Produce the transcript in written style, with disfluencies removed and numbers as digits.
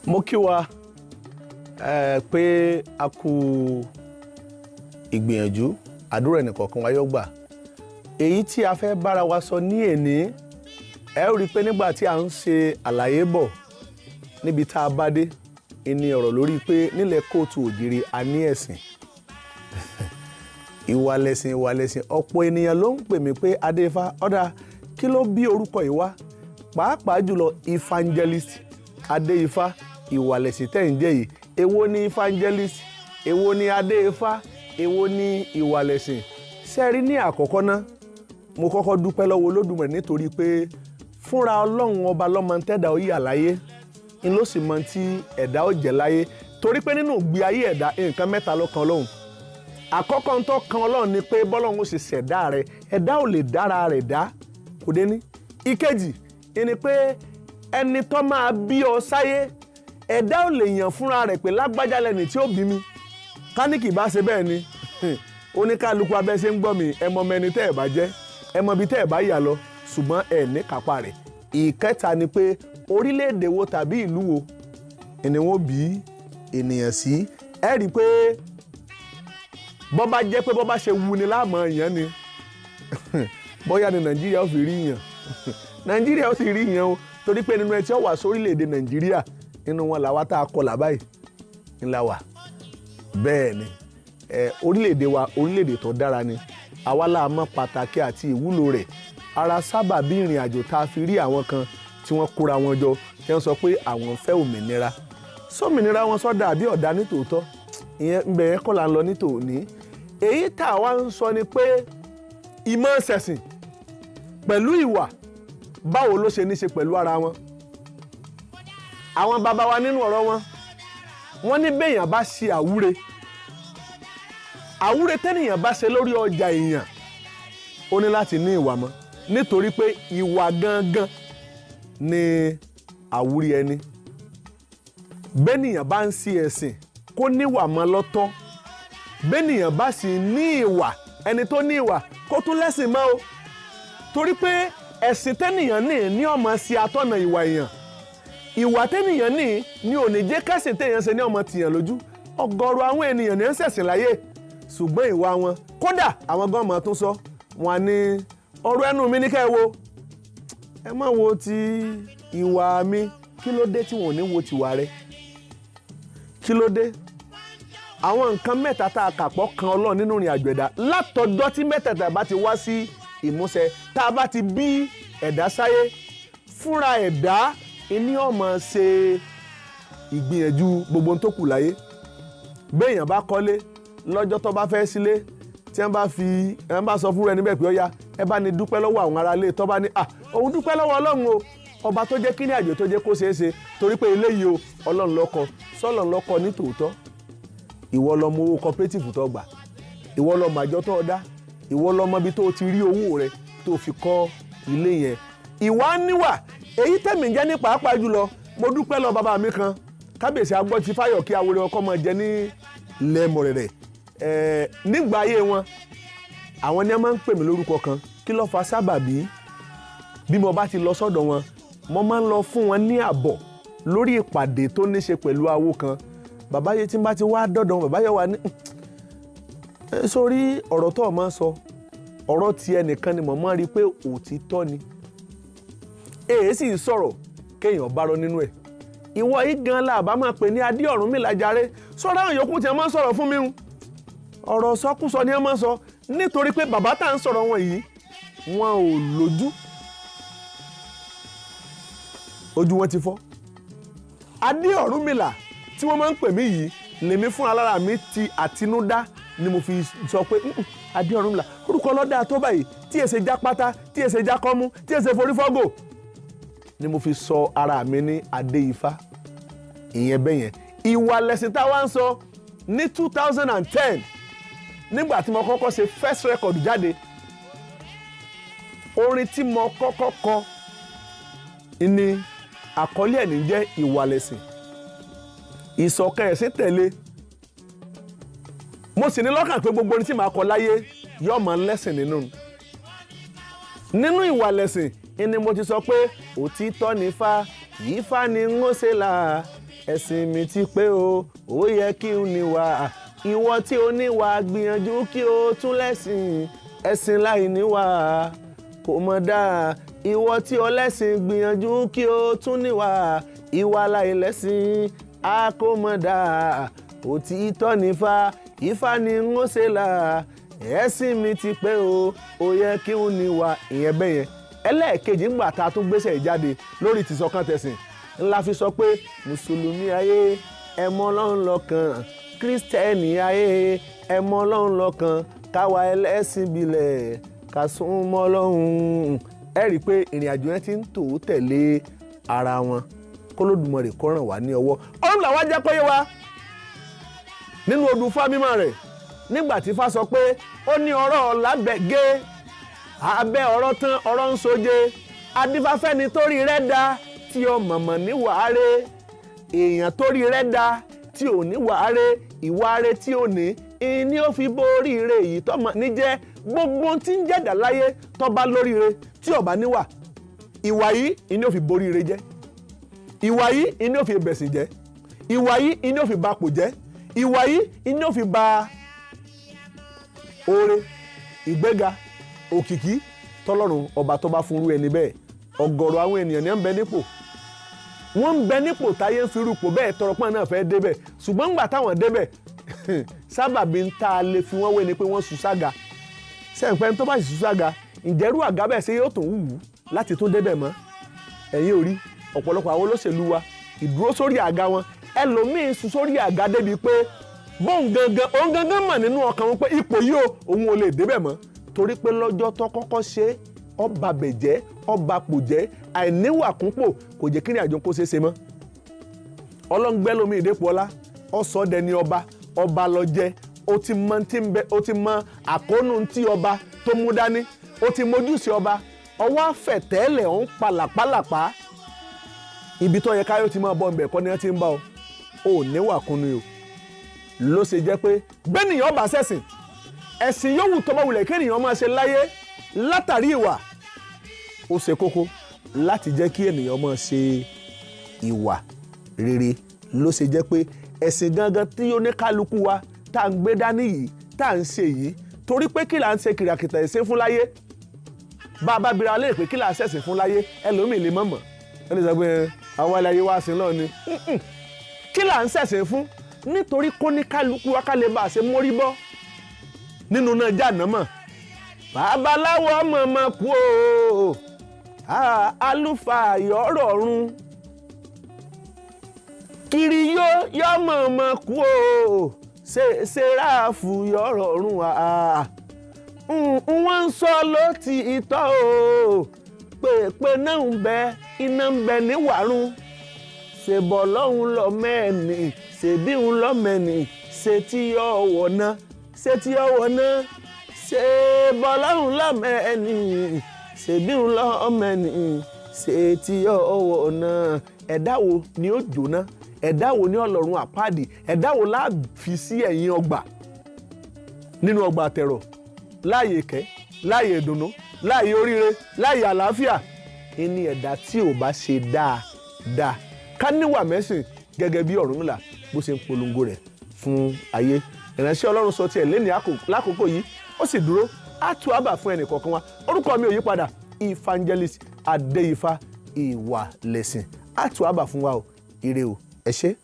mo kí wa pé a kú ìgbìyànjú àdúrà ẹnìkọ̀ọ̀kan wa yóò gbà. Èyí tí a fẹ́ bára wa sọ ní èní ẹ ó rí pé nígbà tí a ń ṣe àlàyé bọ̀ níbi tá a bá dé ní ọ̀rọ̀ lórí pé nílẹ̀ kóòtù òjìrì a ní ẹ̀sìn ìwàlẹ̀sìn ọ̀pọ̀ ènìyàn ló ń pè mí pé Adeifa ọ̀dà kí ló bí orúkọ yìí wá pàápàá jùlọ Ifangelist Adeifa Iwalesin tẹ́ ń jẹ́ yìí èwo ni Ifangelist èwo ni Adeifa èwo ni Iwalesin sẹ́rí ní àkọ́kọ́ náà mo kọ́kọ́ dúpẹ́ lọ́wọ́ Olódùmarè nítorí pé fúnra Ọlọ́run ọba lọ́mọ tẹ́dà ó yà láyé ń ló sì mọ tí ẹ̀dá ó jẹ́ láyé torí pé nínú ìgbé ayé ẹ̀dá nǹkan mẹ́ta ló kan Ọlọ́run àkọ́kọ́ ń tó kan Ọlọ́run ni pé bọ́lọ́run ó sì ṣẹ̀dá rẹ̀ ẹ̀dá ò lè dára rẹ̀ dá kò dé ní. Ìkejì ni pé ẹni tó máa bí ọ sáyé ẹ̀dá ò lè yàn fúnra rẹ̀ pé lágbájá lẹni tí ó bí mi káníkì bá ṣe bẹ́ẹ̀ ni oníkálukú abẹ́ ṣe ń gbọ́ mi ẹ mọ mẹni tẹ́ ẹ̀ bá jẹ́ ẹ mọ ibi tẹ́ ẹ̀ bá yà lọ ṣùgbọ́n ẹ̀ ní kápá rẹ̀. Ìkẹta ni pé orílẹ̀-èdè wo tàbí ìlú wo ni wọ́n bí ènìyàn sí ẹ rí i pé bọ́ bá jẹ́ pé bọ́ bá ṣe wu ni láàmú èèyàn ni bóyá ni Nàìjíríà ó fi rí yàn Nàìjíríà ó sì rí yàn o torí pé nínú ẹ tí ó wà sórílẹ̀-èdè Nàìjíríà nínú wọn làwa tá a kọlà báyìí ńlá wà bẹ́ẹ̀ ni orílẹ̀-èdè wa orílẹ̀-èdè tó dára ni àwa la mọ̀ pàtàkì àti ìwúlò rẹ̀ ara sábà bí ìrìn àjò tá a fi rí àwọn kan tí wọ́n kóra wọn jọ tí wọ́n sọ pé àwọn fẹ́ òmìnira sómìnira wọn sọ́dà àbí ọ̀dà nítòótọ́ ìyẹn ń bẹ̀rẹ̀ kọ́ là ń lọ nítòóní èyí tá a wá ń sọ ni pé ìmọ̀ ṣẹ̀sìn pẹ̀lú ìwà báwo ló ṣe ní ṣe pẹ̀lú ara wọn. Àwọn bàbá wa nínú ọ̀rọ̀ wọ́n ní béèyàn bá ṣe àwúre tẹ́nìyàn bá ṣe lórí ọjà èèyàn ó ní láti ní ìwà mọ́ nítorí pé ìwà gangan ni àwúre ẹni. Béèyàn bá ń ṣe ẹ̀sìn kó níwà mọ́ lọ́tọ̀ béèyàn bá sì ní ìwà ẹni tó ní ìwà kó tún lẹ́sìn mọ́ o torí pé ẹ̀sìn tẹ́nìyàn ní ọmọ sí atọ́nà ìwà èèyàn ìwà tẹ́nìyàn ní ò ní jẹ́ kẹ́sìn téèyàn ṣe ní ọmọ tìyàn lójú ọ̀gọ̀rọ̀ àwọn ènìyàn ní ń ṣẹ̀sìn láyé ṣùgbọ́n ìwà wọn kódà àwọn gọ́ọ̀mọ̀ tún sọ wọn ní ọ̀rọ̀ ẹnu mi ní kẹ́ ẹ wo ẹ má wo ti ìwà mi kí ló dé tí wọn ò ní wo tìwà rẹ kí ló dé àwọn nǹkan mẹ́ta tá a kà pọ̀ kan Ọlọ́run nínú ìrìn àjò ẹ̀dá látọjọ́ tí mẹ́tẹ̀ẹ̀ta bá ti wá sí ìmúṣẹ tá a bá ti bí ẹ̀dá sáyé fúnra ẹ̀dá ní ọmọ ṣe ìgbìyànjú gbogbo tó kù láyé béèyàn bá kọ́lé lọ́jọ́ tó bá fẹ́ sílé tí wọ́n bá sọ fún rẹ níbẹ̀ pé ó yá ẹ bá ní dúpẹ́ lọ́wọ́ àwọn aráalé tó bá ní òun dúpẹ́ lọ́wọ́ Ọlọ́run o ọba tó jẹ́ kíní àjò tó jẹ́ kó ṣeé ṣe torí pé eléyìí o Ọlọ́run lọ́kọ sọ́lọ́run lọ́kọ ní tòótọ́ ìwọ lọ mọ owó cooperative tó gbà ìwọ lọ mọ àjọ tó dá ìwọ lọ mọ ibi tó ti rí owó rẹ tó fi kọ́ ilé yẹn ìwà níwà èyí tẹ̀mí jẹ́ ní pàápàá jùlọ mo dúpẹ́ lọ bàbá mi kan kábíyèsí agbọ́tí fáyọ̀ kí awore ọkọ mọ jẹ ní lẹ́mọ̀rẹ̀rẹ̀ nígbà ayé wọn àwọn ni wọ́n máa ń pè mí lórúkọ kan kí ló fa sábàbí bí mo bá ti lọ sọ́dọ̀ wọn mo máa ń lọ fún wọn ní àbọ̀ lórí ìpàdé tó ní ṣe pẹ̀lú awo kan bàbá yẹn tí n bá ti wá dọ́dọ̀ wọn bàbá yẹn wà ní sórí ọ̀rọ̀ tó o máa ń sọ ọ̀rọ̀ ti ẹnìkan ni mo máa ń rí i pé òtítọ́ ni èyí sì sọ̀rọ̀ kéèyàn bá rọ nínú ẹ̀ ìwọ yìí gan la bá máa pè ní adé ọ̀run mi lájàre sọ́dọ̀ àwọn yòókù tí wọ́n máa ń sọ̀rọ̀ fún mi ọ̀rọ̀ sọkúsọ ni wọ́n máa ń sọ nítorí pé bàbá tá à ń sọ̀rọ̀ wọn yìí wọn ò lójú ojú wọn ti fọ́ adé ọ̀run mi là tí wọ́n máa ń pè mí yìí lèmi fúnra lára mi ti àtinúdá ni mo fi sọ pé adé ọ̀run mi là orúkọ lọ́dà tó báyìí tí èsè já pátá tí èsè já kọ́mú tí èsè forí fọ́gò ni mo fi sọ ara mi ní Adeifa ìyẹn bẹ́yẹn Ìwalẹ̀sìn tá a wá ń sọ ní 2010 nígbà tí mo kọ́kọ́ ṣe first record jáde orin tí mo kọ́kọ́ kọ ní àkọlé ẹ̀ ní jẹ́ Ìwalẹ̀sìn ìṣọ̀kan ẹ̀sìn tẹ̀lé mo sì ní lọ́kàn pé gbogbo orin tí màá kọ láyé yóò máa lẹ́sìn nínú Ìwalẹ̀sìn ni mo ti sọ pé òtítọ́ ni Ifá yìí fá ni ń ó ṣe là ẹ̀sìn mi ti pé o ó yẹ kí n níwà ìwọ tí o níwà gbìyànjú kí o tún lẹ́sìn ẹ̀sìn láì níwà kò mọ̀ dáa ìwọ tí o lẹ́sìn gbìyànjú kí o tún níwà ìwà láì lẹ́sìn a kò mọ̀ dáa òtítọ́ nífà Ifá ni ń ó ṣe là ẹ̀sìn mi ti pé o ó yẹ kí n níwà ìyẹn bẹ́yẹn. ẹlẹ́ẹ̀kejì ńgbà tá a tún gbéṣẹ́ ìjáde lórí tìṣọ̀kan tẹ̀sìn ńlá fi sọ pé mùsùlùmí ayé ẹ mọ Ọlọ́run lọ́kan kírísítẹ́nì ayé ẹ mọ Ọlọ́run lọ́kan káwa ẹlẹ́sìn bilẹ̀ ká sún mọ́ Ọlọ́run. ẹ rí i pé ìrìn àjò yẹn ti ń tò ó tẹ̀lé ara wọn k'Olódùmarè kó ràn wá ní ọwọ́. ọ̀run làwọn jẹ́ kó yé wa nínú odù Ifá mímọ́ rẹ̀ nígbà tí Ifá sọ pé ó ní ọ̀rọ̀ lábẹ́gẹ́ abẹ́ ọ̀rọ̀ tán ọ̀rọ̀ ń soje adífáfẹ́ni torí rẹ̀ dá tí ó mọ̀mọ̀ ní wàárẹ̀ èèyàn torí rẹ̀ dá tí ò ní wàárẹ̀ ìwàárẹ̀ tí ò ní ìní ó fi borí rẹ̀ èyí tọ́mọ níjẹ́ gbogbo tí ń jẹ́dà láyé tọ́ba lórí rẹ̀ tí ó bá níwà ìwà yìí ìní ó fi borí rẹ̀ jẹ́ ìwà yìí ìní ó fi bẹ̀sìn jẹ́ ìwà yìí ìní ó fi ba pò jẹ́ ìwà yìí ìní ó fi ba oore ìgbéga òkìkí tọ́lọ́run ọba tó bá fúnrú ẹni bẹ́ẹ̀. ọ̀gọ̀rọ̀ àwọn ènìyàn ní ń bẹ nípò wọ́n ń bẹ nípò táyé ń firú pò bẹ́ẹ̀ tọrọpọ́n náà fẹ́ débẹ̀ ṣùgbọ́n ńgbà táwọn débẹ̀ sábàbí ń tá a lè fi wọ́n wé ni pé wọ́n sùn sága sẹ́ǹpẹ́ tó bá sì sùn sága ìjẹ́rú àga bẹ́ẹ̀ ṣe yóò tún wù láti tún débẹ̀ mọ́. ẹ̀yin ò rí ọ̀pọ̀lọpọ̀ àwọn olóṣèlú wa ìdúró sórí àga wọn ẹlòmíín sùn sórí àga débi pé òun gangan mọ̀ nínú ọkàn wọn pé ipò yìí òun ò lè débẹ̀ mọ́ torí pé lọ́jọ́ tó kọ́kọ́ ṣe ọba bẹ̀jẹ́ ọba pòjẹ́ àìníwà kúnpò kò jẹ́ kí ní àjọ kó ṣeéṣe mọ́. ọlọ́ngbẹ́ lómi ìdẹ́pọ̀ ọlá ọ̀sọ́ dẹni ọba lọ jẹ́ ó ti mọ tí ń bẹ ó ti mọ àkóónú tí ọba tó mú dání ó ti mójúṣe ọba ọwọ́ àfẹ̀tẹ́lẹ̀ ọ̀hún palàpálàpá ibi tó yẹ káyọ̀ ti máa bọ́ ǹbẹ̀ kọ́ ni wọ́n ti ń bá ọ ò níwà kúnnu o ló ṣe jẹ́ pé bẹ́nìyàn ọba ṣẹ̀sìn ẹ̀sìn yòówù tó bá wulẹ̀ kéèyàn máa ṣe láyé látàrí ìwà ó ṣe kókó láti jẹ́ kí ènìyàn máa ṣe ìwà rere ló ṣe jẹ́ pé ẹ̀sìn gangan tí oníkálukú wa tá à ń gbé dání yìí tá à ń ṣe yìí torí pé kí là ń ṣe kìràkìtà ẹ̀sìn fún láyé bá a bá bira lè pé kí là ń ṣẹ̀sìn fún láyé ẹlòmíì lè mọ̀mọ̀ ẹni sọ pé àwọn aláyé wá sí náà ni kí là ń ṣẹ̀sìn fún nítorí kóníkálukú wa ká lè bá a ṣe mórí bọ́ nínú náà jàǹnàmọ̀ babaláwo ọmọ kú o àlùfáà yọ̀rọ̀ ọ̀run kiri yọ mọ̀ kú o ṣeráàfù yọ̀rọ̀ ọ̀run wọ́n ń sọ ló ti ìtọ́ o pé náà ń bẹ iná ń bẹ níwàrún ṣèbọ̀ lọ́hùn lọ mẹ́ẹ̀nì ṣèbí ń lọ mẹ́ẹ̀nì ṣe tí yọ ọ̀wọ̀ náà ṣe tí yọ ọ̀wọ̀ náà ṣe bọ́láhùn lọ́mẹ́ni ṣèbí ń lọ́mẹ́ni ṣe tí ọwọ́ náà ẹ̀dá wo ni ó jóná ẹ̀dá wo ni ọlọ́run àpáàdì ẹ̀dá wo la fi sí ẹ̀yìn ọgbà nínú ọgbà àtẹ̀rọ̀ láàyè ìkẹ́ láàyè ìdùnnú láàyè oríire láàyè àlàáfíà ẹni ẹ̀dá tí ò bá ṣe dáadáa ká níwà mẹ́sìn gẹ́gẹ́ bí Ọ̀rúnmìlà bó ṣe ń polongo rẹ̀ fún ayé. ìránṣẹ́ Ọlọ́run sọ tiẹ̀ lẹ́ni lákòókò yìí ó sì dúró á tú àbà fún ẹnì kọ̀ọ̀kan wa orúkọ mi ò yí padà Ifangelist Adeifa Iwalesin á tú àbà fún wa o ire o ẹ ṣé.